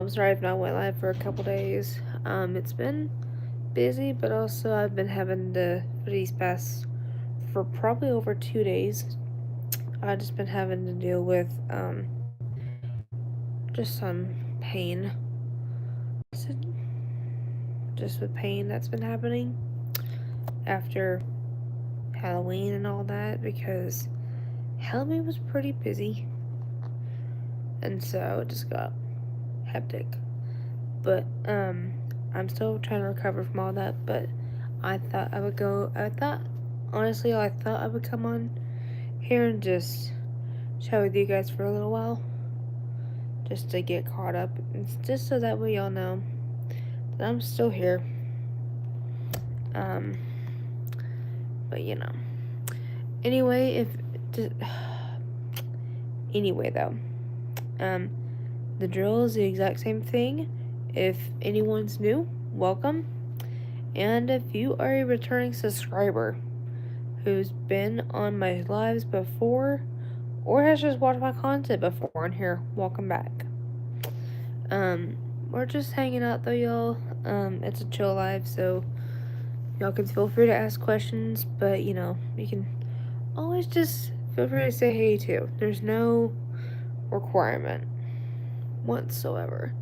I'm sorry I've not went live for a couple days. It's been busy, but also I've been having to for these past for probably over 2 days. I've just been having to deal with just some pain, So- just with pain that's been happening after Halloween and all that because Halloween was pretty busy, and so it just got hectic. But I'm still trying to recover from all that. But I thought I would go. I thought honestly, I thought I would come on here and just chat with you guys for a little while, just to get caught up, it's just so that way y'all know that I'm still here. Um, but Anyway, anyway though, um, the drill is the exact same thing. If anyone's new, welcome. And if you are a returning subscriber who's been on my lives before or has just watched my content before on here, welcome back. We're just hanging out though, y'all. It's a chill live, so y'all can feel free to ask questions, but you can always just feel free to say hey too. There's no requirement whatsoever.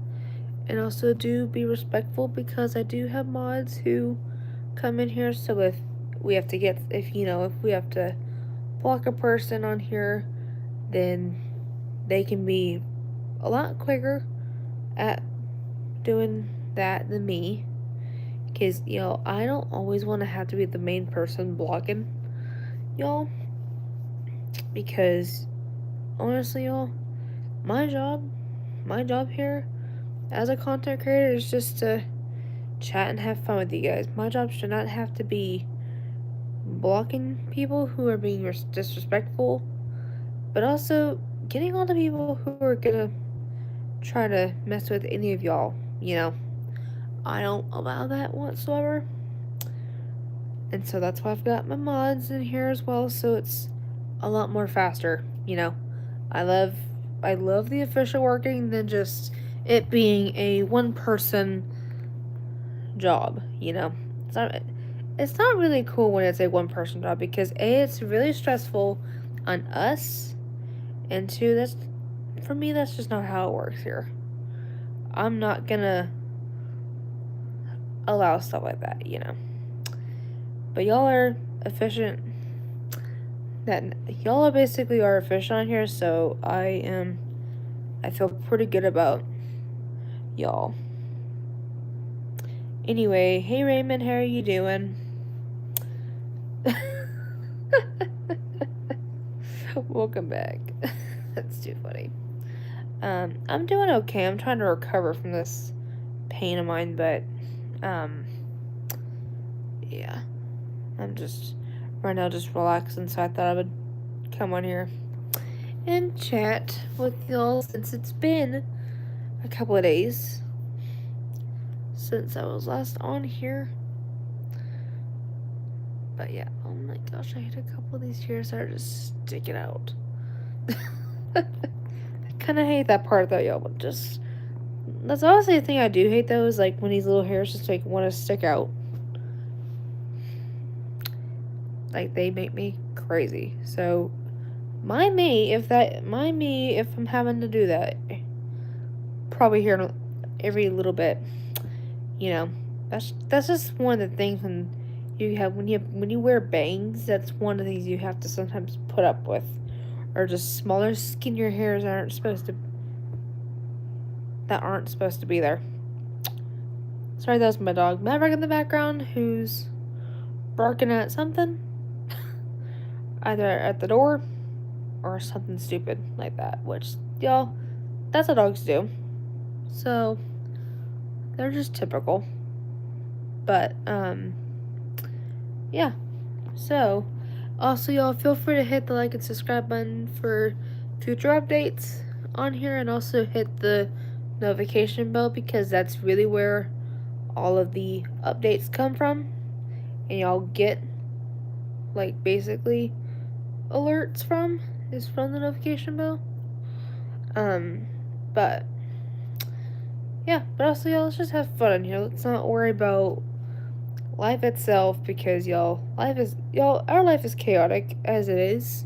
And also do be respectful because I do have mods who come in here, so if we have to block a person on here, then they can be a lot quicker at doing that than me. Because, I don't always want to have to be the main person blocking y'all. Because, honestly, y'all, my job, my job here as a content creator is just to chat and have fun with you guys. My job should not have to be blocking people who are being disrespectful, but also getting on to people who are gonna try to mess with any of y'all. I don't allow that whatsoever. And so that's why I've got my mods in here as well, so it's a lot more faster. I love I love the official working than just it being a one person job. It's not really cool when it's a one person job because A, it's really stressful on us, and two, that's for me that's just not how it works here. I'm not gonna allow stuff like that. But y'all are efficient. That y'all are basically are efficient on here, so I feel pretty good about y'all. Anyway, hey Raymond, how are you doing? Welcome back. That's too funny. I'm doing okay. I'm trying to recover from this pain of mine, but um, yeah, I'm just right now just relaxing. So I thought I would come on here and chat with y'all since it's been a couple of days since I was last on here. But yeah, oh my gosh, I hate a couple of these hairs that are just sticking out. I kind of hate that part though, y'all. But that's honestly the thing I do hate though is like when these little hairs just like want to stick out. Like they make me crazy. So mind me if I'm having to do that. Probably here every little bit. You know, that's just one of the things when you wear bangs. That's one of the things you have to sometimes put up with, or just smaller, skinnier hairs that aren't supposed to be there. Sorry, that was my dog Maverick in the background, who's barking at something, either at the door or something stupid like that. Which y'all, that's what dogs do. So they're just typical. But yeah. So, also, y'all feel free to hit the like and subscribe button for future updates on here, and also hit the notification bell because that's really where all of the updates come from, and y'all get like basically alerts from is from the notification bell. Um, but yeah, but also, y'all, let's just have fun in here. Let's not worry about life itself because, our life is chaotic as it is.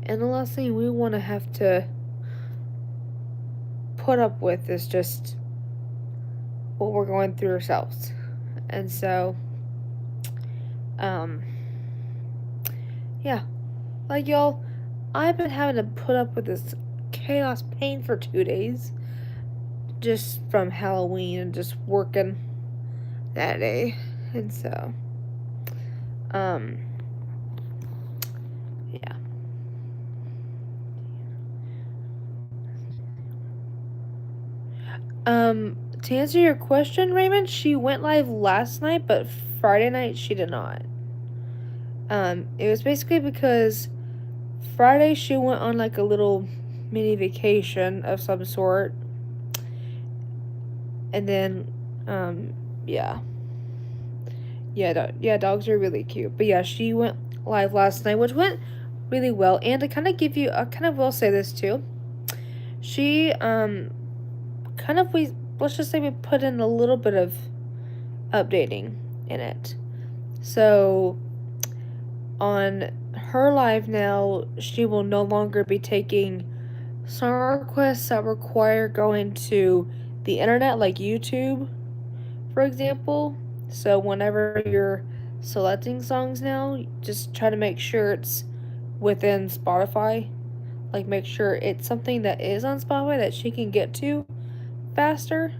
And the last thing we want to have to put up with is just what we're going through ourselves. And so, um, yeah, like, y'all, I've been having to put up with this chaos pain for 2 days just from Halloween and just working that day. And so, um, yeah. To answer your question, Raymond, she went live last night, but Friday night she did not. It was basically because Friday she went on like a little mini vacation of some sort. And then, yeah. Yeah, dogs are really cute. But yeah, she went live last night, which went really well. And to kind of give you, I kind of will say this too. She, let's just say we put in a little bit of updating in it. So, on her live now, she will no longer be taking song requests that require going to the internet, like YouTube, for example. So, whenever you're selecting songs now, just try to make sure it's within Spotify. Like, make sure it's something that is on Spotify that she can get to faster.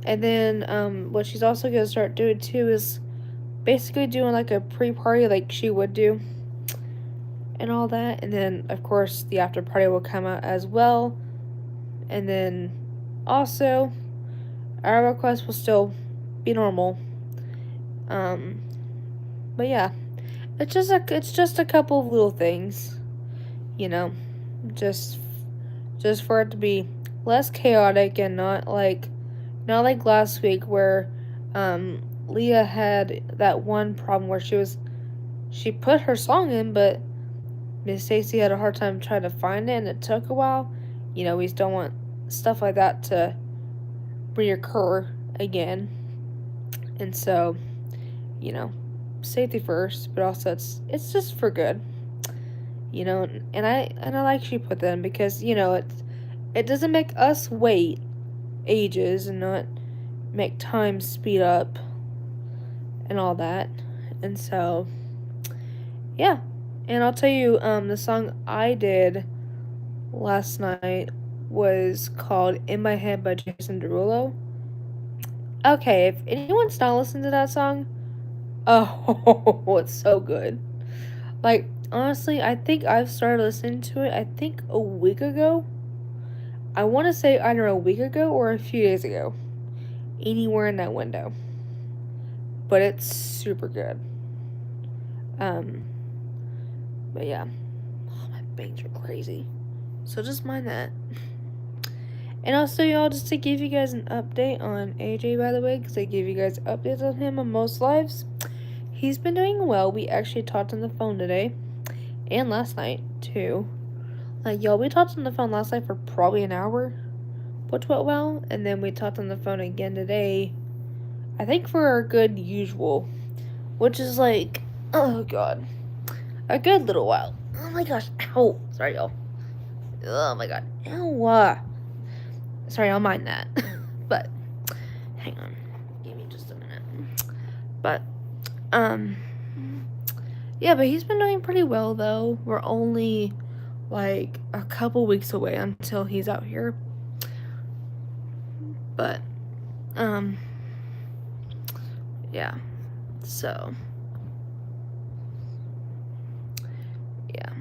And then, what she's also going to start doing too is basically doing like a pre-party like she would do and all that. And then, of course, the after party will come out as well. And then also, our request will still be normal. But yeah, it's just a couple of little things, you know, just for it to be less chaotic and not like last week where Leah had that one problem where she put her song in, but Miss Stacy had a hard time trying to find it and it took a while. You know, we just don't want stuff like that to reoccur again. And so, you know, safety first, but also it's just for good. You know, and I like she put that in because, you know, it doesn't make us wait ages and not make time speed up and all that. And so, yeah. And I'll tell you, the song I did last night was called In My Head by Jason Derulo. Okay, if anyone's not listened to that song, oh, it's so good. Like, honestly, I think I've started listening to it, I think a week ago. I want to say either a week ago or a few days ago. Anywhere in that window. But it's super good. But yeah. Oh, my bangs are crazy. So just mind that. And also, y'all, just to give you guys an update on AJ, by the way, because I give you guys updates on him on most lives. He's been doing well. We actually talked on the phone today. And last night, too. Like, y'all, we talked on the phone last night for probably an hour, which went well. And then we talked on the phone again today, I think for our good usual, which is like, oh god, a good little while. Oh my gosh, ow. Sorry, y'all. Oh my god, ow. Sorry, I'll mind that. But, hang on. Give me just a minute. But, yeah, but he's been doing pretty well, though. We're only, like, a couple weeks away until he's out here. But, yeah. So, yeah.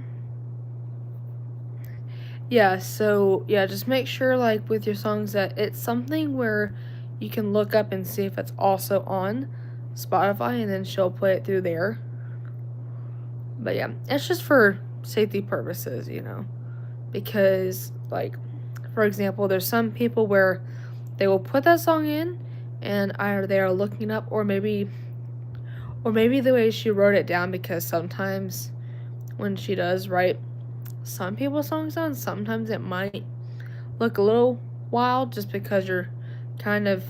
Yeah, so, yeah, just make sure, like, with your songs that it's something where you can look up and see if it's also on Spotify, and then she'll play it through there. But, yeah, it's just for safety purposes, you know, because, like, for example, there's some people where they will put that song in, and either they are looking up, or maybe the way she wrote it down, because sometimes when she does write some people's songs on, sometimes it might look a little wild just because you're kind of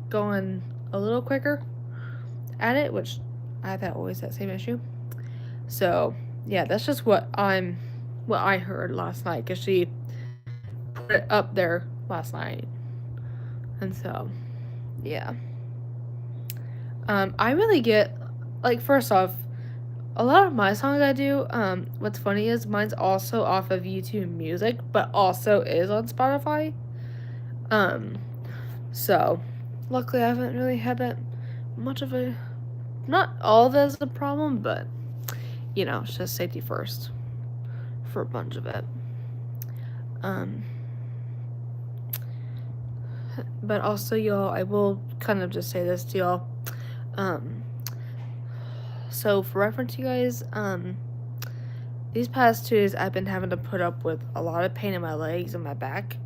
going a little quicker at it, which I thought always that same issue. So yeah, that's just what I heard last night, because she put it up there last night. And so yeah. I really get, like, first off, a lot of my songs I do, what's funny is mine's also off of YouTube Music, but also is on Spotify. Um, so luckily I haven't really had that much of a, not all of it as a problem, but you know, it's just safety first for a bunch of it. But also, y'all, I will kind of just say this to y'all. So for reference, you guys, these past 2 days I've been having to put up with a lot of pain in my legs and my back.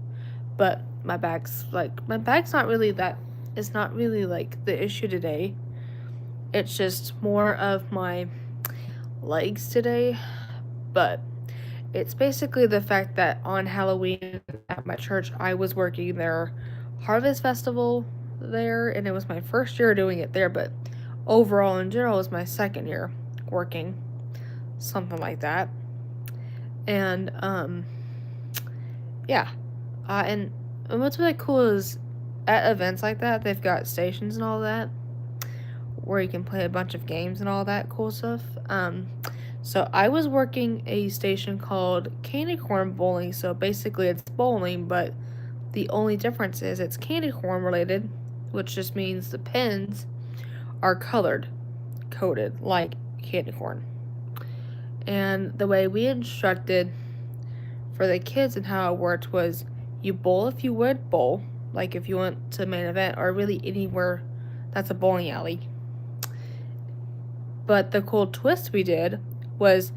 But my back's not really that, it's not really like the issue today. It's just more of my legs today. But it's basically the fact that on Halloween at my church, I was working their Harvest Festival there, and it was my first year doing it there, but overall in general it was my second year working, something like that. And yeah, and what's really cool is at events like that, they've got stations and all that where you can play a bunch of games and all that cool stuff. So I was working a station called Candy Corn Bowling. So basically it's bowling, but the only difference is it's candy corn related, which just means the pins are coded like candy corn. And the way we instructed for the kids and how it worked was you bowl if you would bowl, like if you went to main event or really anywhere that's a bowling alley. But the cool twist we did was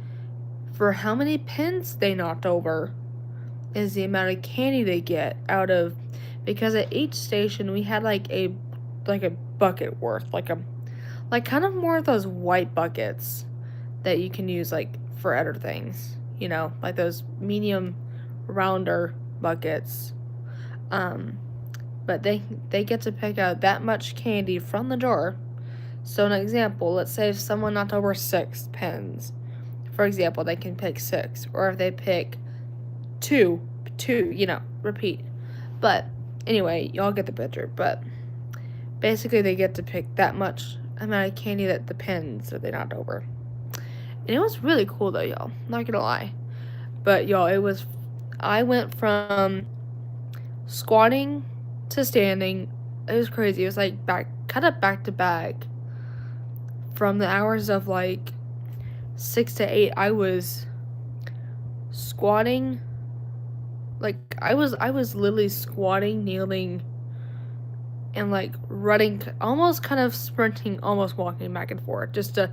for how many pins they knocked over is the amount of candy they get out of, because at each station we had like a bucket worth, like kind of more of those white buckets that you can use like for other things, you know, like those medium rounder buckets. But they get to pick out that much candy from the jar. So an example, let's say if someone knocked over 6 pins, for example, they can pick 6, or if they pick two, you know, repeat. But anyway, y'all get the picture. But basically they get to pick that much amount of candy that the pins that they knocked over. And it was really cool though, y'all. Not gonna lie. But y'all, I went from squatting to standing. It was crazy. It was like kind of back to back. From the hours of like 6 to 8, I was squatting. Like I was literally squatting, kneeling, and like running, almost kind of sprinting, almost walking back and forth just to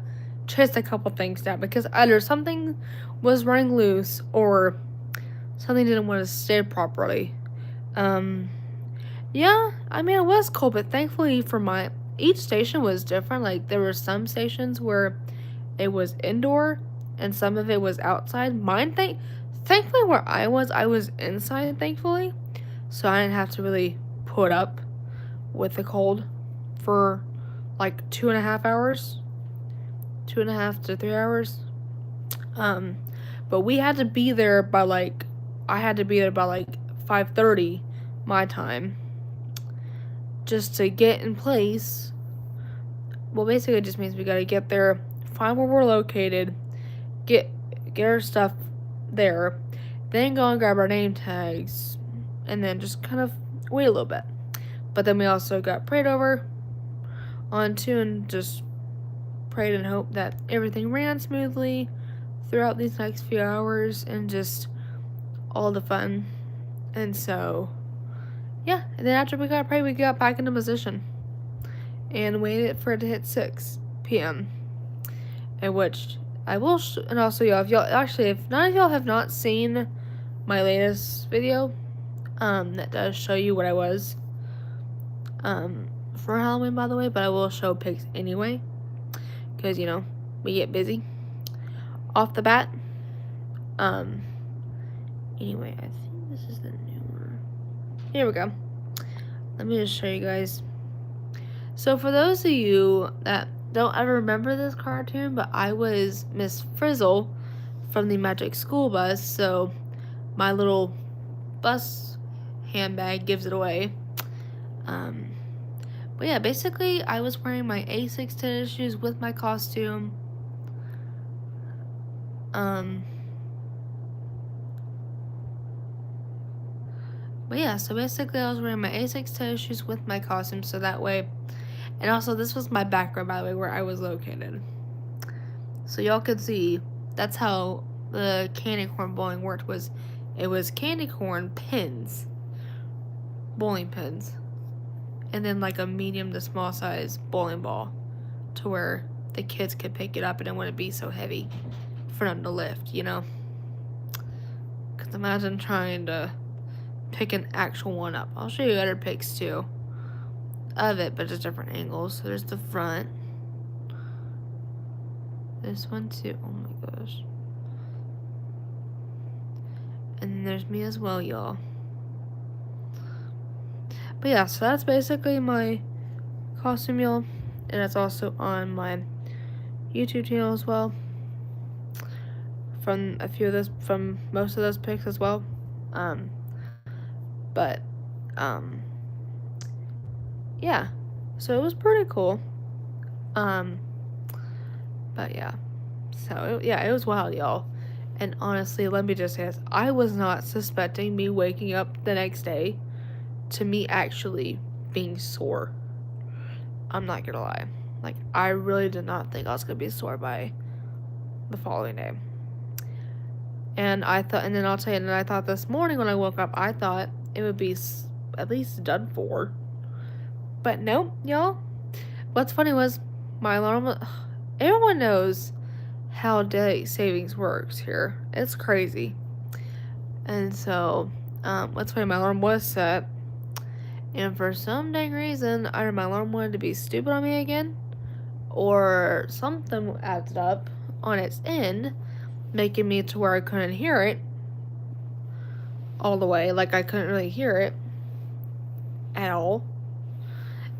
chase a couple things down, because either something was running loose or something didn't want to stay properly. Yeah, I mean, it was cool, but thankfully for each station was different. Like there were some stations where it was indoor and some of it was outside. Thankfully where I was inside, thankfully, so I didn't have to really put up with the cold for like 2.5 hours, 2.5 to 3 hours. But we had to be there by like, I had to be there by like 5:30 my time, just to get in place. Well, basically it just means we gotta get there, find where we're located, get our stuff there, then go and grab our name tags, and then just kind of wait a little bit. But then we also got prayed over onto and just prayed and hoped that everything ran smoothly throughout these next few hours and just all the fun. And so, yeah, and then after we got prayed, we got back into position and waited for it to hit 6 p.m. In which I will, and also y'all, if none of y'all have not seen my latest video, that does show you what I was, for Halloween, by the way, but I will show pics anyway, because, you know, we get busy off the bat. Anyway, I think this is the newer, here we go. let me just show you guys. So for those of you that don't ever remember this cartoon, but I was Miss Frizzle from the Magic School Bus, so my little bus handbag gives it away. But yeah, basically I was wearing my Asics tennis shoes with my costume. But yeah, so basically I was wearing my Asics tennis shoes with my costume, so that way, and also this was my background, by the way, where I was located. So y'all could see, that's how the candy corn bowling worked, it was candy corn pins, bowling pins, and then like a medium to small size bowling ball to where the kids could pick it up and it wouldn't be so heavy for them to lift, you know? Because imagine trying to pick an actual one up. I'll show you other pics too of it, but just different angles. So there's the front. This one too. Oh my gosh. And then there's me as well, y'all. But yeah, so that's basically my costume, y'all. And it's also on my YouTube channel as well. From most of those pics as well. Yeah. So it was pretty cool. But yeah. So, it was wild, y'all. And honestly, let me just say this. I was not suspecting me waking up the next day to me actually being sore. I'm not gonna lie. Like, I really did not think I was gonna be sore by the following day. And I thought this morning when I woke up, I thought it would be at least done for. But nope, y'all. What's funny was my alarm. Everyone knows how daylight savings works here. It's crazy. And so, what's funny, my alarm was set. And for some dang reason, either my alarm wanted to be stupid on me again, or something acted up on its end, making me to where I couldn't hear it all the way. Like, I couldn't really hear it at all.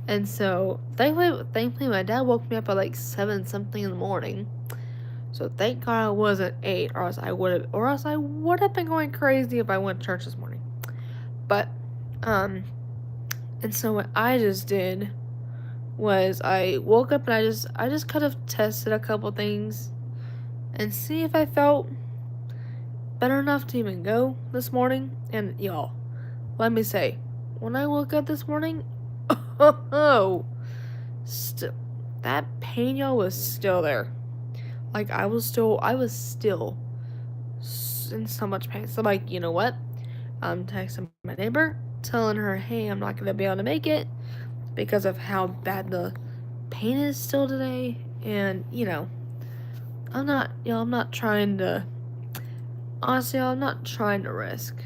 And so, thankfully, my dad woke me up at like 7 something in the morning. So thank God it wasn't 8, or else I would have been going crazy if I went to church this morning. But, and so what I just did was I woke up and I just kind of tested a couple things and see if I felt better enough to even go this morning. And y'all, let me say, when I woke up this morning, that pain, y'all, was still there. Like, I was still in so much pain. So I'm like, you know what? I'm texting my neighbor, telling her, hey, I'm not going to be able to make it because of how bad the pain is still today. And, I'm not trying to, honestly, I'm not trying to risk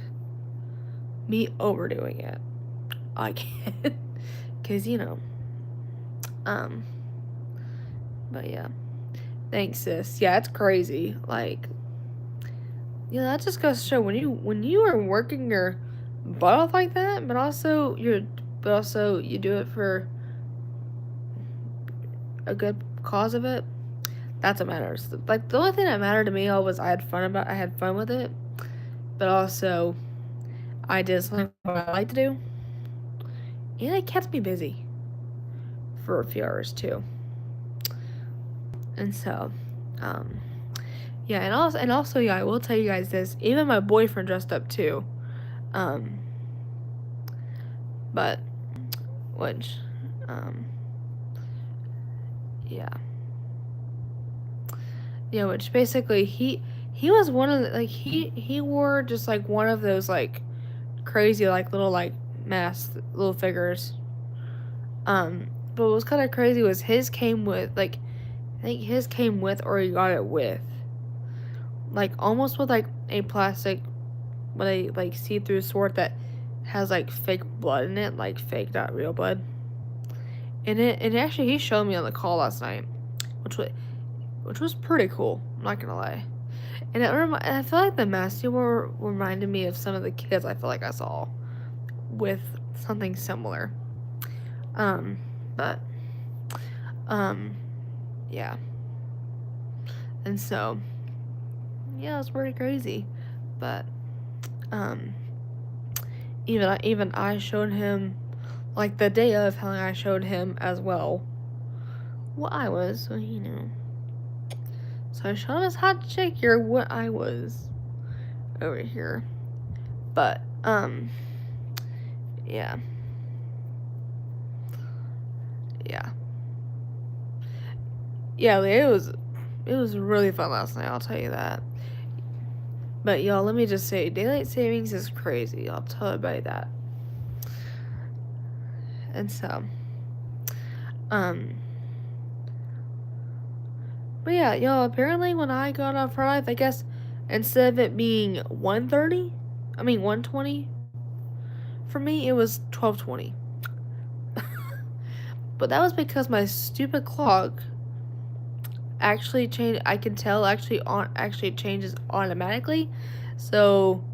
me overdoing it. I can't. Because, but yeah. Thanks, sis. Yeah, it's crazy. Like, that just goes to show when you are working your butt off like that, but also you do it for a good cause of it. That's what matters. Like, the only thing that mattered to me was I had fun with it, but also I did something I like to do, and it kept me busy for a few hours too. And so, yeah, and also, yeah, I will tell you guys this. Even my boyfriend dressed up too, but yeah, which basically he was one of the, like he wore just like one of those like crazy like little like mask little figures, but what was kind of crazy was his came with like. I think his came with, or he got it with, like, almost with, like, a plastic, with a, like, see-through sword that has, like, fake blood in it, like, fake, not real blood. And actually, he showed me on the call last night, which was pretty cool, I'm not gonna lie. And I feel like the mask he wore reminded me of some of the kids I feel like I saw with something similar. Um, but, um, yeah. And so, yeah, it's pretty crazy. But, um, even I showed him, like, the day of telling I showed him as well what I was, so, So I showed him his hot chick here what I was over here. But, yeah. Yeah. Yeah, it was really fun last night, I'll tell you that. But y'all, let me just say, daylight savings is crazy. I'll tell everybody that. And so, um, but yeah, y'all, apparently when I got off for life, I guess instead of it being 120 for me, it was 12:20. But that was because my stupid clock actually changed. I can tell actually changes automatically. So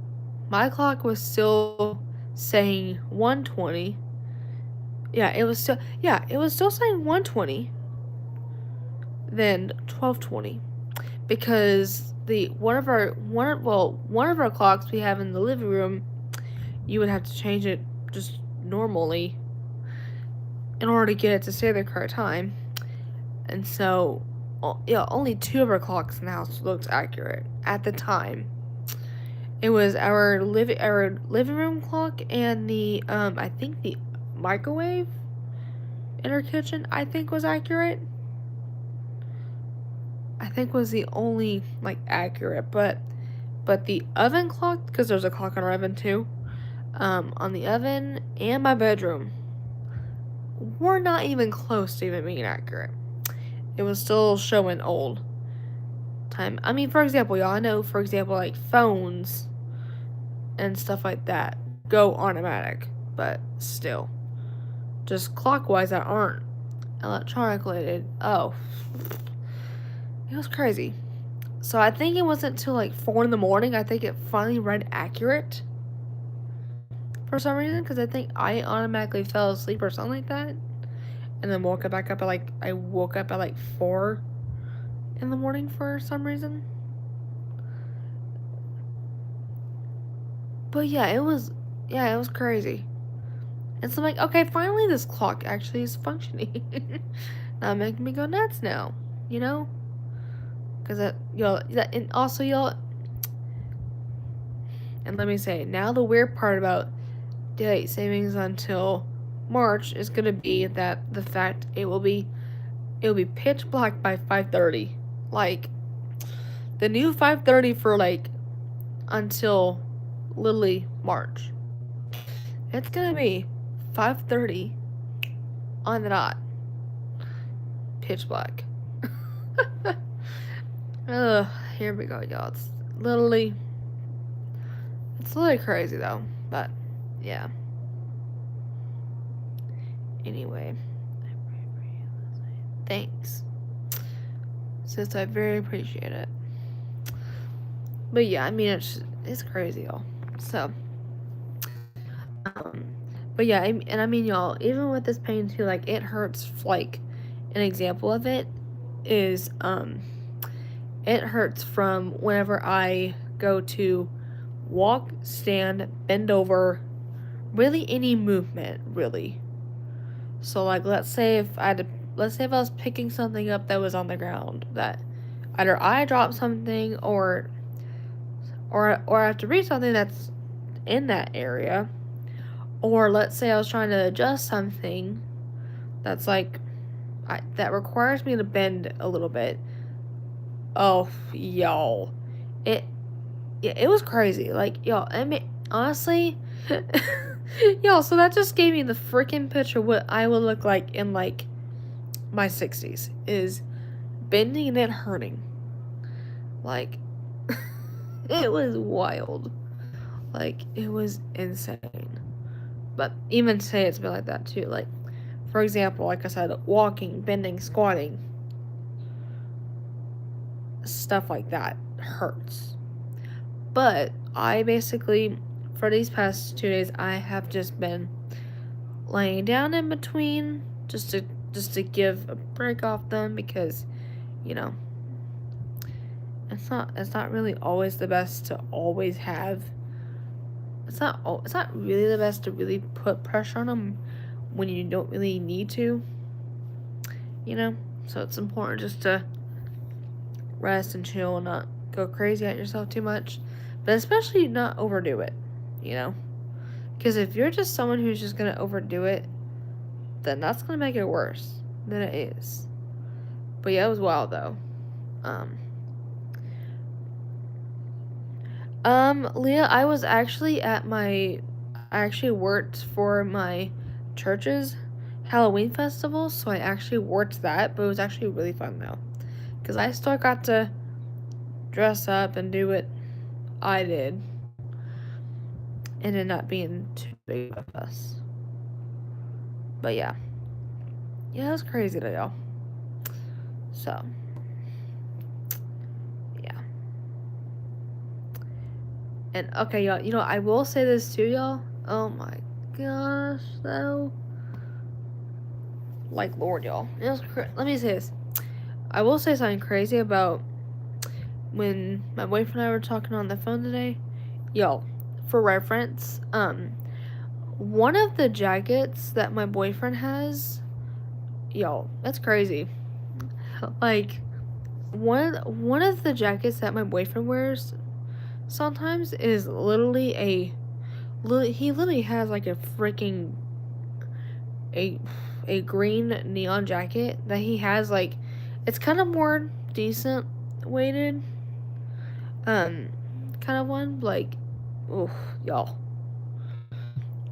my clock was still saying 120. It was still saying 120. Then 12:20, because one of our clocks we have in the living room, you would have to change it just normally in order to get it to stay the correct time. And so, only two of our clocks in the house looked accurate at the time. It was our living room clock and the I think the microwave in our kitchen I think was accurate. I think was the only accurate, but the oven clock, because there's a clock on our oven too, on the oven and my bedroom, were not even close to even being accurate. It was still showing old time. I mean, for example, y'all, I know, for example, like phones and stuff like that go automatic, but still, just clockwise that aren't electronic related. Oh, it was crazy. So I think it wasn't until like 4 in the morning, I think it finally read accurate for some reason, because I think I automatically fell asleep or something like that, and then woke back up at I woke up at 4 in the morning for some reason. But yeah, it was crazy. And so I'm like, okay, finally this clock actually is functioning. Not making me go nuts now, you know? Because and also y'all, and let me say, now the weird part about daylight savings until March is gonna be that the fact it will be pitch black by 5:30. Like, the new 5:30 for until literally March. It's gonna be 5:30 on the dot. Pitch black. Ugh, here we go, y'all. It's literally crazy though. But yeah. Anyway. Thanks. Sis, I very appreciate it. But yeah, I mean, it's crazy, y'all. So, but yeah, and I mean, y'all, even with this pain too, it hurts. An example of it is, it hurts from whenever I go to walk, stand, bend over, really any movement, really. So, let's say if I was picking something up that was on the ground, that either I dropped something or I have to reach something that's in that area, or let's say I was trying to adjust something that's that requires me to bend a little bit. Oh, y'all, it was crazy. Y'all, I mean, honestly, y'all, so that just gave me the freaking picture of what I would look like in my 60s, is bending and hurting. It was wild. It was insane. But even today, it's been like that too. For example, like I said, walking, bending, squatting, stuff like that hurts. But I basically, for these past 2 days, I have just been laying down in between just to give a break off them, because you know it's not really always the best to always have. It's not really the best to really put pressure on them when you don't really need to, so it's important just to rest and chill and not go crazy at yourself too much, but especially not overdo it, because if you're just someone who's just gonna overdo it, then that's gonna make it worse than it is. But yeah, it was wild though. Leah, I actually worked for my church's Halloween festival, so I actually worked that, but it was actually really fun though, because I still got to dress up and do what I did, and it not being too big of a fuss. But yeah, it was crazy though, y'all. So, yeah. And okay, y'all, I will say this too, y'all. Oh my gosh, though. Like, Lord, y'all. Let me say this. I will say something crazy about when my boyfriend and I were talking on the phone today. Y'all, for reference, one of the jackets that my boyfriend has, y'all, that's crazy. Like, one of the jackets that my boyfriend wears sometimes is he literally has like a freaking a green neon jacket that he has, like, it's kind of more decent weighted kind of one, like, oof, y'all,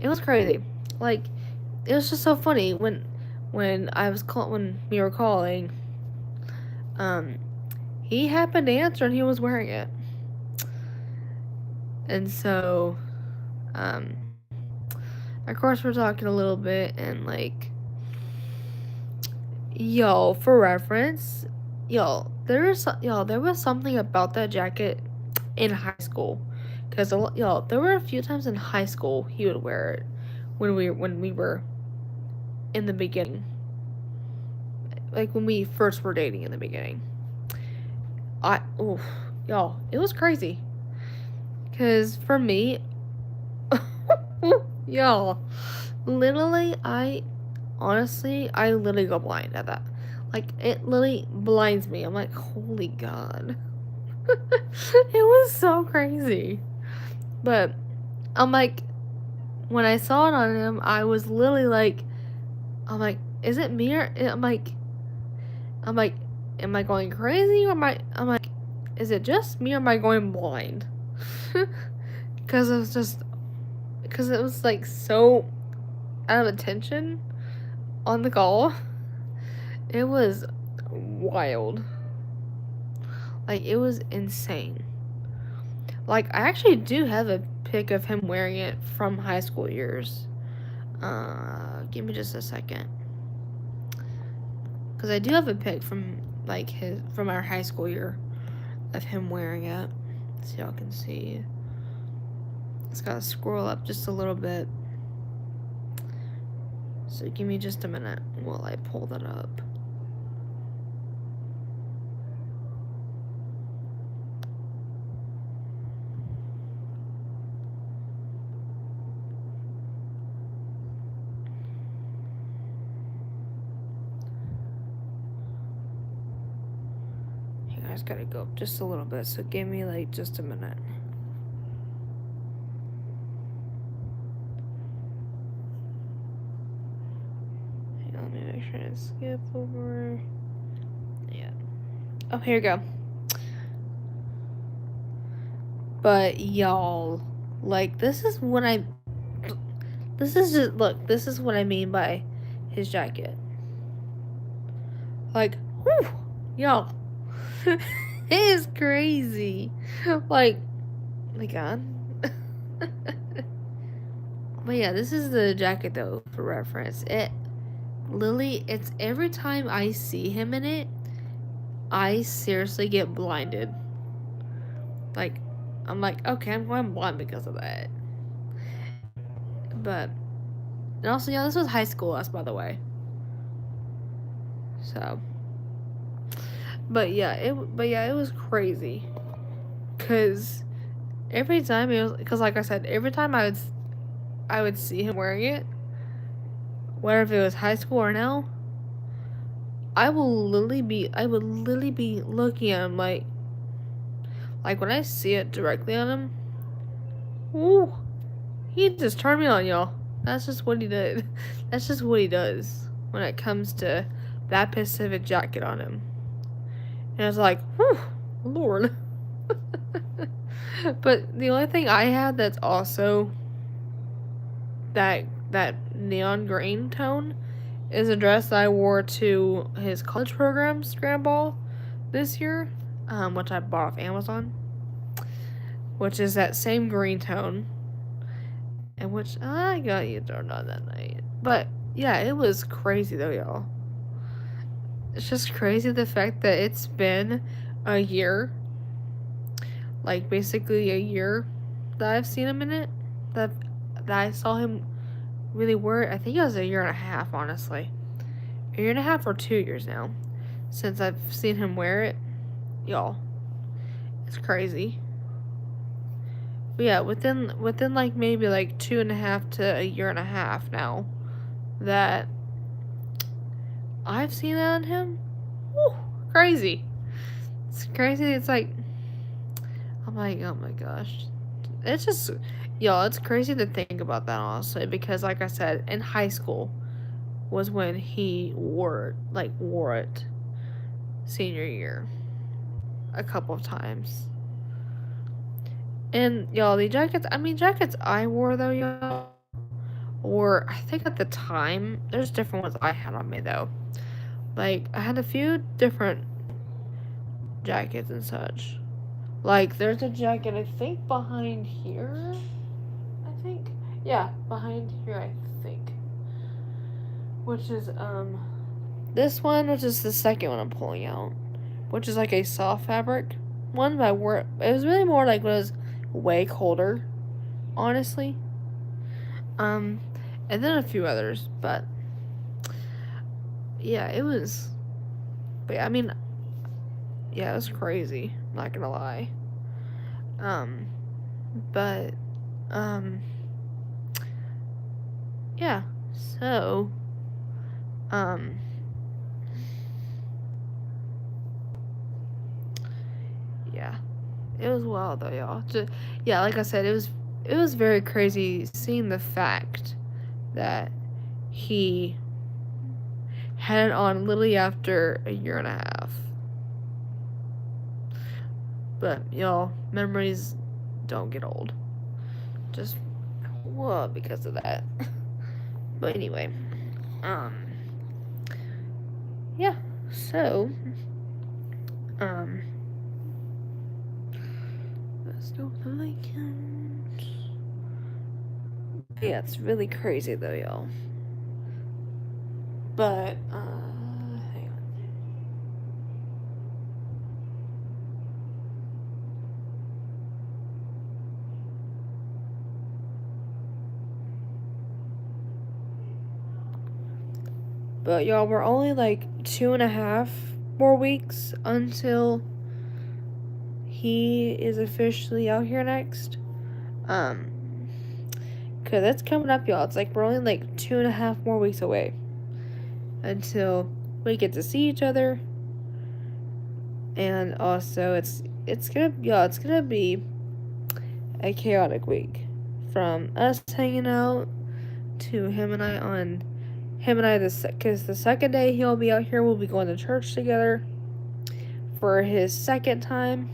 it was crazy. Like, it was just so funny when when we were calling, he happened to answer and he was wearing it. And so, of course, we're talking a little bit, and like, yo, for reference, there was something about that jacket in high school, because there were a few times in high school he would wear it when we were in the beginning, like when we first were dating in the beginning. Y'all, it was crazy. Because for me, y'all, I literally go blind at that. Like, it literally blinds me. I'm like, holy God. It was so crazy. But I'm like, when I saw it on him, I was literally like, I'm like, is it me, or I'm like, am I going crazy, or I'm like, is it just me, or am I going blind? Because it was like so out of attention on the call. It was wild. Like, it was insane. Like, I actually do have a pic of him wearing it from high school years. Give me just a second. Because I do have a pic from our high school year of him wearing it. So y'all can see. It's gotta scroll up just a little bit. So give me just a minute while I pull that up. You guys gotta go up just a little bit, so give me like just a minute. Let me make sure to skip over. Yeah. Oh, here we go. But y'all, like, this is what I mean by his jacket. Like, whew, y'all, it is crazy. Like, my God. But yeah, this is the jacket though, for reference. It's every time I see him in it, I seriously get blinded. Like, I'm like, okay, I'm going blind because of that. But And also, yeah, this was high school us, by the way. So, but yeah, it was crazy. Cause every time it was, cause like I said, every time I would see him wearing it, whether if it was high school or now, I would literally be looking at him like when I see it directly on him, ooh, he just turned me on, y'all. That's just what he did. That's just what he does when it comes to that Pacific jacket on him. And it's like, whew, Lord. But the only thing I have that's also that neon green tone is a dress that I wore to his college program scram ball this year, which I bought off Amazon, which is that same green tone, and which I got you turned on that night. But yeah, it was crazy though, y'all. It's just crazy the fact that it's been a year, like basically a year that I've seen him in it, that I saw him really wear it. I think it was a year and a half, honestly. A year and a half or 2 years now since I've seen him wear it. Y'all, it's crazy. But yeah, within like maybe like 2.5 to a year and a half now that I've seen that on him. Whew, crazy. It's crazy. It's like, I'm like, oh my gosh. It's just, y'all, it's crazy to think about that, honestly, because like I said, in high school was when he wore it senior year a couple of times. And y'all, the jackets I wore though, y'all, or I think at the time, there's different ones I had on me though. Like, I had a few different jackets and such. Like, there's a jacket, I think, behind here. I think. Yeah, behind here, I think. Which is, this one, which is the second one I'm pulling out. Which is like a soft fabric one, but it was really more like when it was way colder, honestly. And then a few others, but yeah, it was. But I mean, yeah, it was crazy. I'm not gonna lie. But yeah. So, yeah, it was wild though, y'all. Yeah, like I said, it was very crazy seeing the fact that he had it on literally after a year and a half. But y'all, memories don't get old. Just well because of that. But anyway, yeah. So, let's go with the Vikings. Yeah, it's really crazy though, y'all. But, hang on. But y'all, we're only like 2.5 more weeks until he is officially out here next. Cause that's coming up, y'all. It's like we're only like 2.5 more weeks away until we get to see each other. And also, it's gonna be a chaotic week, from us hanging out to him and I because the second day he'll be out here, we'll be going to church together for his second time.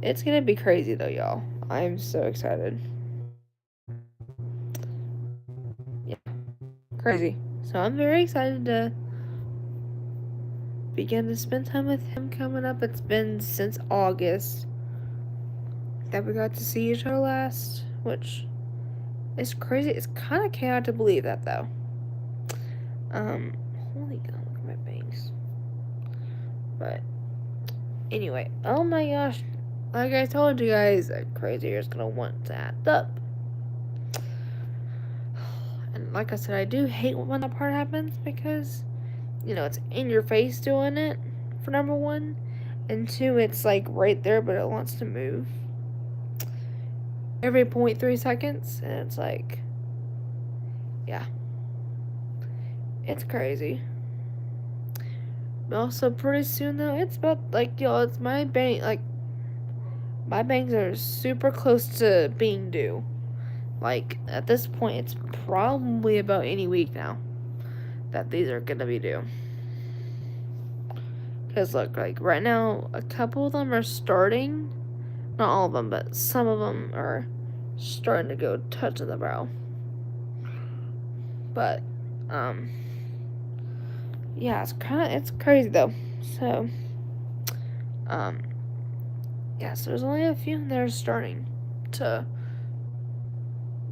It's gonna be crazy though, y'all. I'm so excited. Yeah, crazy. So I'm very excited to begin to spend time with him coming up. It's been since August that we got to see each other last, which is crazy. It's kind of chaotic to believe that though. Holy God, look at my bangs. But anyway, oh my gosh, like I told you guys, that crazy is gonna want to act up. And like I said, I do hate when that part happens because, it's in your face doing it, for number one. And two, it's like right there, but it wants to move every 0.3 seconds. And it's like, yeah, it's crazy. But also, pretty soon, though, it's about, like, it's my bank, like, my bangs are super close to being due. Like, at this point, it's probably about any week now that these are gonna be due. Because, look, like, right now, a couple of them are starting. Not all of them, but some of them are starting to go touch of the brow. But, yeah, it's crazy, though. So, yeah, so there's only a few that are starting to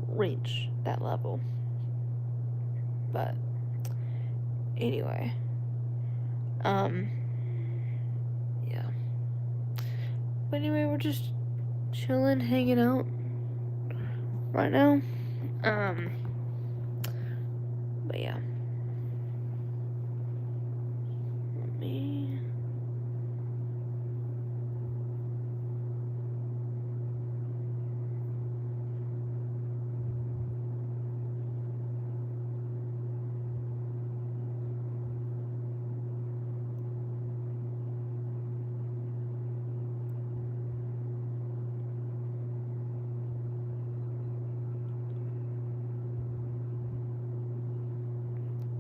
reach that level. But anyway, yeah. But anyway, we're just chilling, hanging out right now. But yeah. Let me.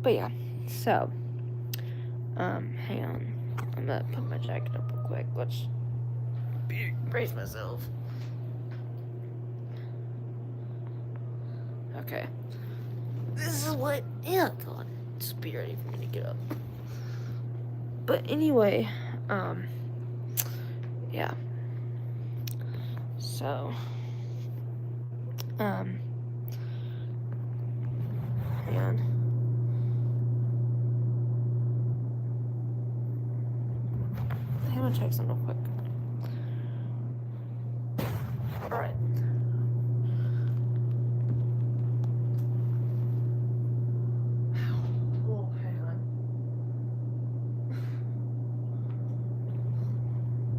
But yeah, so, hang on. I'm gonna put my jacket up real quick. Let's brace myself. Okay. This is what, yeah, God, it's be ready for me to get up. But anyway, yeah. So, hang on. I'm gonna check something real quick. Alright. Oh, hang on.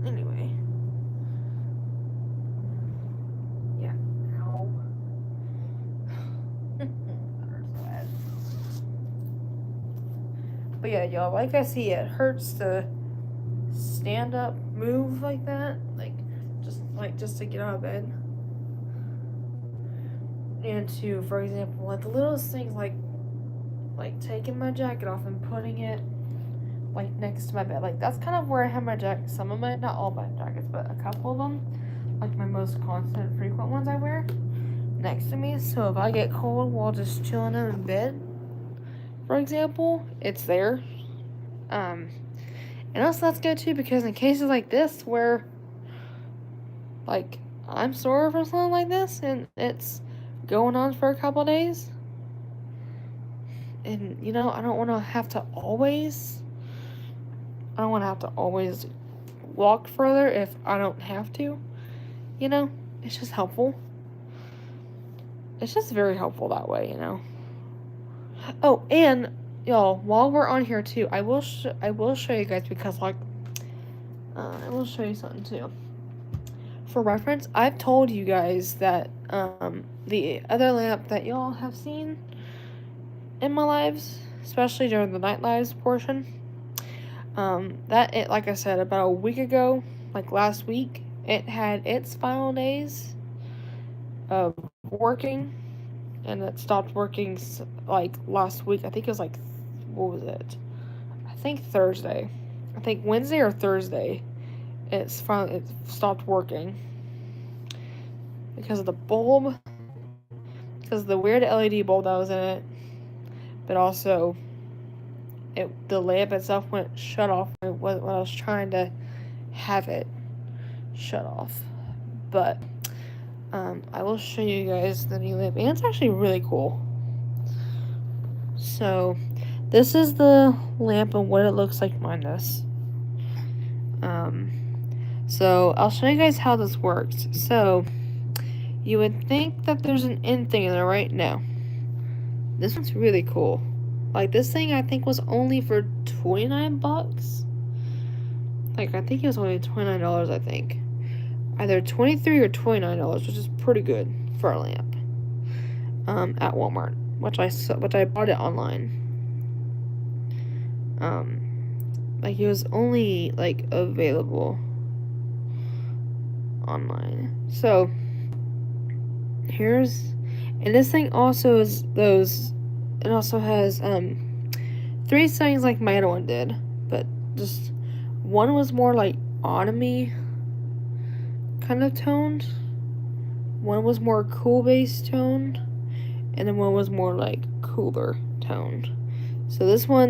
Anyway. Yeah. Ow. That hurts so bad. But yeah, y'all, like I see, it hurts to stand up, move like that, just to get out of bed, and to, for example, like the littlest things, like taking my jacket off and putting it like next to my bed. Like that's kind of where I have my jacket. Some of my, not all my jackets, but a couple of them, like my most constant, frequent ones I wear, next to me. So if I get cold while just chilling in bed, for example, it's there. And also that's good too, because in cases like this where, like, I'm sore from something like this and it's going on for a couple of days, and I don't want to have to always walk further if I don't have to. It's just helpful. It's just very helpful that way. Oh, and y'all, while we're on here too, I will show you guys, because I will show you something too. For reference, I've told you guys that the other lamp that y'all have seen in my lives, especially during the night lives portion, like I said, about a week ago, like last week, it had its final days of working, and it stopped working like last week. I think it was like, what was it? I think Thursday. I think Wednesday or Thursday. It stopped working because of the bulb, because of the weird LED bulb that was in it, but also the lamp itself shut off when I was trying to have it shut off. But I will show you guys the new lamp, and it's actually really cool. So this is the lamp and what it looks like minus. So I'll show you guys how this works. So you would think that there's an in thing in there right now. This one's really cool. Like, this thing I think was only for 29 bucks. Like, I think it was only $29, I think. Either 23 or $29, which is pretty good for a lamp. At Walmart, which I bought it online. Like, it was only, like, available online. So, and this thing also is it also has, 3 settings like my other one did, but just, one was more, like, autumny kind of toned, one was more cool-based toned, and then one was more, like, cooler toned. So there's low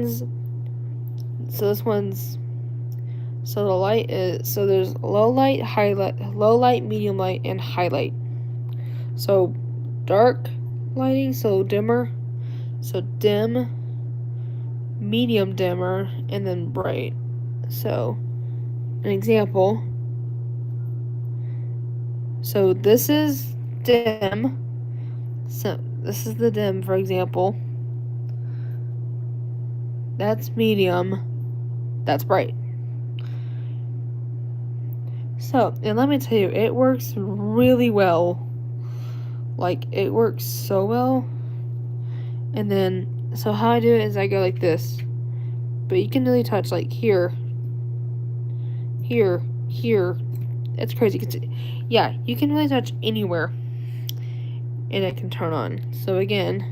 light, low light, medium light, and highlight. So dark lighting, so dimmer, so dim, medium dimmer, and then bright. So an example. So this is dim. So this is the dim, for example. That's medium. That's bright. So, and let me tell you, it works really well. Like, it works so well. And then, so how I do it is I go like this. But you can really touch, like, here. Here. Here. It's crazy. Yeah, you can really touch anywhere. And it can turn on. So, again,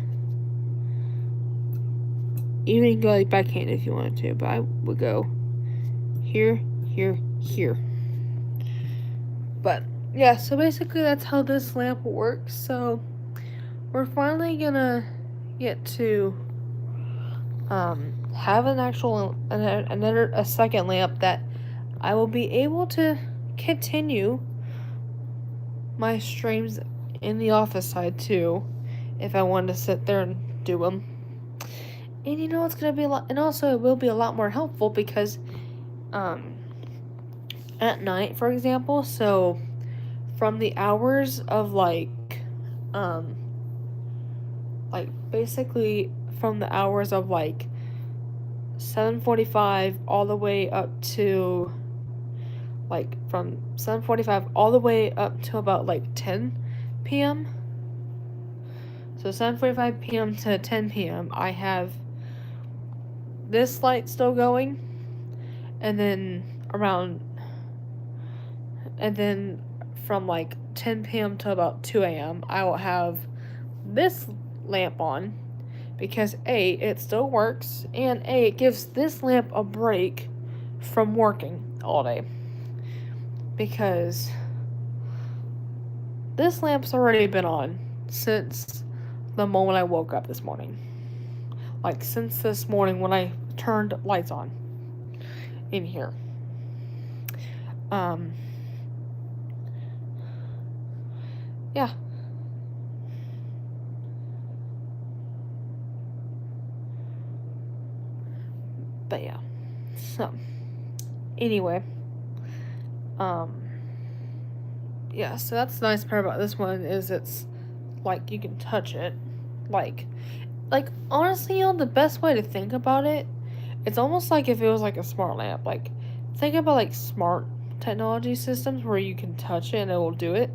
even you can go, like, backhand if you wanted to. But I would go here, here, here. But yeah, so basically that's how this lamp works. So we're finally gonna get to have a second lamp that I will be able to continue my streams in the office side too, if I wanted to sit there and do them. And you know, it's gonna be a lot, and also it will be a lot more helpful because at night, for example, so from the hours of basically from the hours of 7:45 all the way up to from 7:45 all the way up to about 10 p.m. So 7:45 p.m. to 10 p.m. I have this light still going, and then from 10 p.m. to about 2 a.m. I will have this lamp on because A, it still works, and A, it gives this lamp a break from working all day because this lamp's already been on since the moment I woke up this morning. Since this morning when I turned lights on in here. Yeah. But yeah. So, anyway. Yeah, so that's the nice part about this one is it's, you can touch it. Honestly, the best way to think about it, it's almost like if it was, a smart lamp. Think about, smart technology systems where you can touch it and it will do it.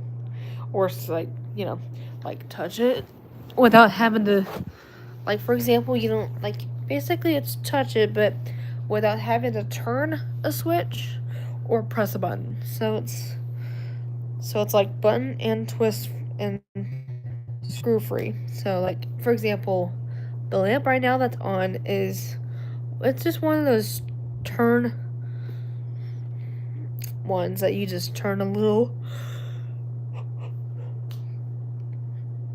Or, touch it without having to, for example, you don't, basically it's touch it, but without having to turn a switch or press a button. So it's button and twist and screw free. So, for example, the lamp right now that's on it's just one of those turn ones that you just turn a little.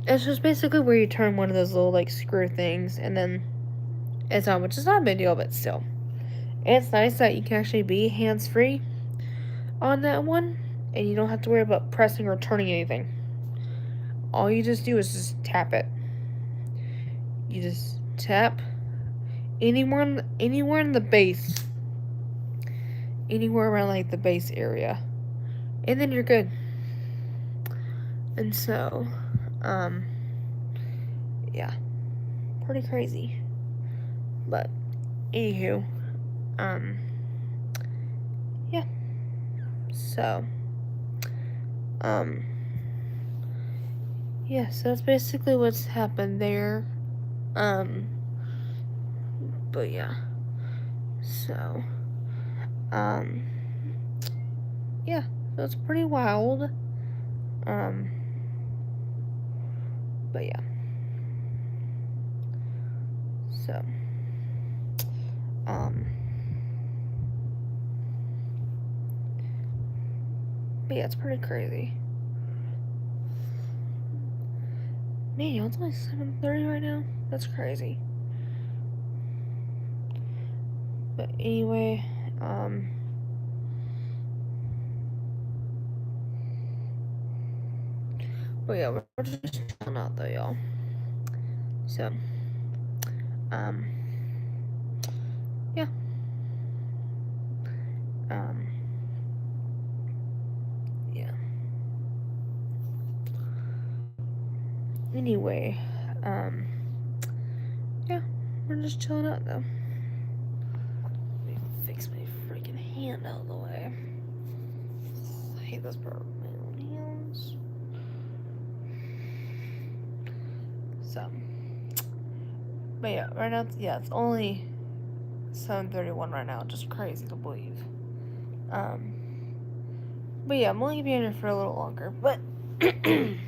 It's just basically where you turn one of those little, screw things, and then it's on, which is not a big deal, but still. And it's nice that you can actually be hands-free on that one, and you don't have to worry about pressing or turning anything. All you just do is just tap it. You just tap anywhere in the base. Anywhere around, the base area. And then you're good. And so, yeah. Pretty crazy. But, anywho, yeah. So, yeah, so that's basically what's happened there. But yeah. So, yeah, so it's pretty wild. But yeah. So, but yeah, it's pretty crazy. Man, it's only 7:30 right now? That's crazy. But anyway, but yeah, we're just chilling out though, y'all. So, yeah. Yeah. Anyway, yeah, we're just chilling out though. Let me fix my freaking hand out of the way. I hate this part of my own hands. So, but yeah, right now, yeah, it's only 7:31 right now. Just crazy to believe. But yeah, I'm only gonna be in here for a little longer. But you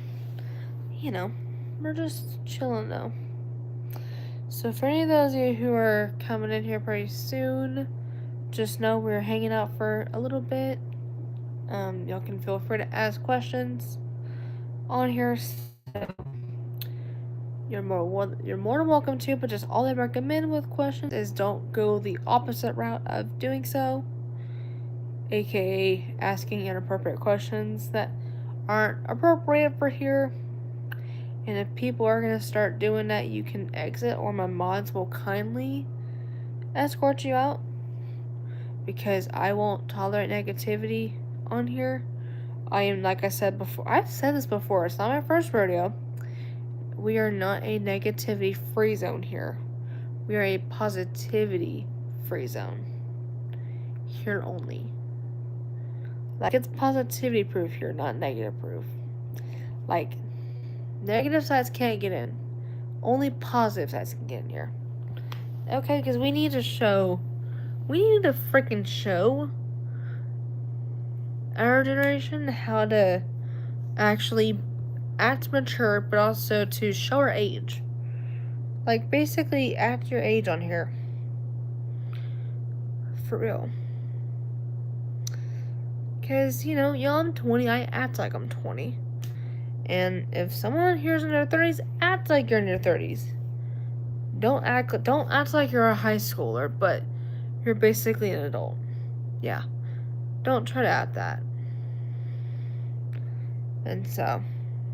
know, we're just chilling though. So for any of those of you who are coming in here pretty soon, just know we're hanging out for a little bit. Y'all can feel free to ask questions on here. So you're more than welcome to, but just all I recommend with questions is don't go the opposite route of doing so, aka asking inappropriate questions that aren't appropriate for here. And if people are gonna start doing that, you can exit, or my mods will kindly escort you out, because I won't tolerate negativity on here. I am, like I said before, I've said this before, it's not my first rodeo. We are not a negativity free zone here. We are a positivity free zone. Here only. Like, it's positivity proof here, not negative proof. Like, negative sides can't get in. Only positive sides can get in here. Okay, because we need to freaking show our generation how to actually act mature, but also to show our age. Like, basically, act your age on here. For real. Because, y'all, I'm 20, I act like I'm 20. And if someone here's in their 30s, act like you're in your 30s. Don't act like you're a high schooler, but you're basically an adult. Yeah. Don't try to act that. And so,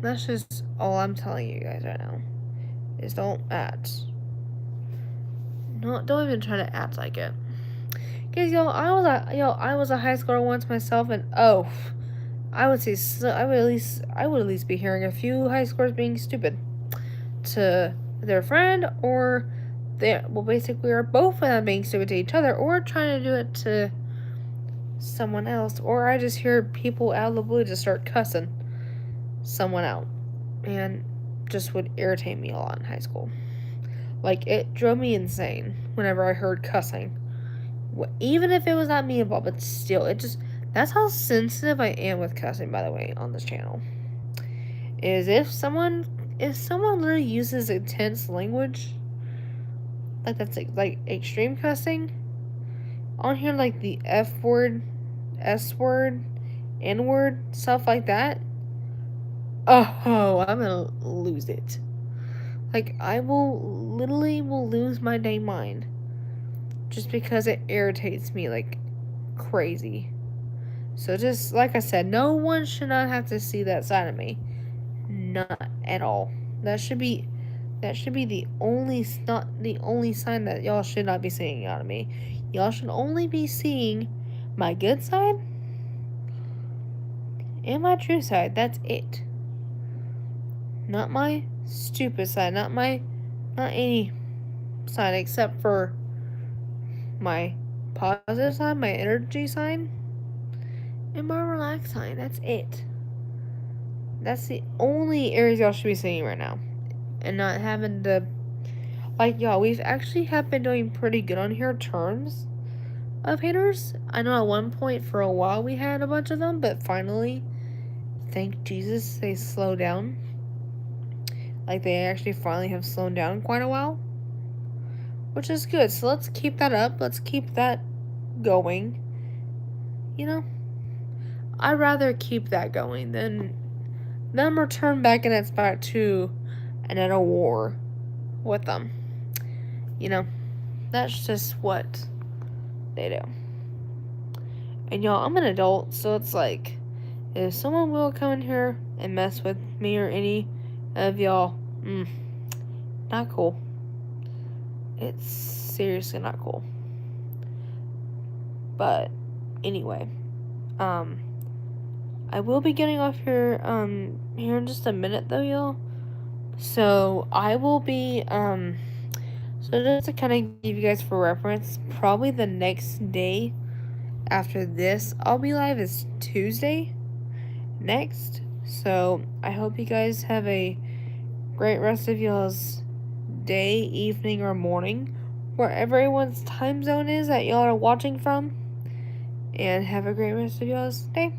that's just all I'm telling you guys right now. Is don't act. Don't even try to act like it. Cause I was a high schooler once myself, and I would at least be hearing a few high schoolers being stupid to their friend, or basically, or both of them being stupid to each other, or trying to do it to someone else, or I just hear people out of the blue just start cussing someone out, and just would irritate me a lot in high school. Like, it drove me insane whenever I heard cussing. Even if it was not me involved, but still, that's how sensitive I am with cussing, by the way, on this channel. Is if someone literally uses intense language, like that's like extreme cussing, on here, like the F word, S word, N word, stuff like that, I'm gonna lose it. Like, I will lose my dang mind. Just because it irritates me like crazy. So just like I said, no one should not have to see that side of me. Not at all. That should be the only sign that y'all should not be seeing out of me. Y'all should only be seeing my good side and my true side. That's it. Not my stupid side, not my Not any sign except for my positive sign, my energy sign, and my relaxed sign. That's it. That's the only areas y'all should be seeing right now. And not having to, like, y'all, we've actually have been doing pretty good on here terms of haters. I know at one point for a while we had a bunch of them, but finally, thank Jesus, they slowed down. Like, they actually finally have slowed down quite a while, which is good. So let's keep that up. Let's keep that going. You know, I'd rather keep that going than them return back and it's back to another war with them. You know, that's just what they do. And y'all, I'm an adult, so it's like, if someone will come in here and mess with me or any of y'all, not cool. It's seriously not cool. But anyway, I will be getting off here here in just a minute though, y'all. So I will be so just to kind of give you guys for reference, probably the next day after this I'll be live is Tuesday next. So I hope you guys have a great rest of y'all's day, evening, or morning, wherever everyone's time zone is that y'all are watching from. And have a great rest of y'all's day.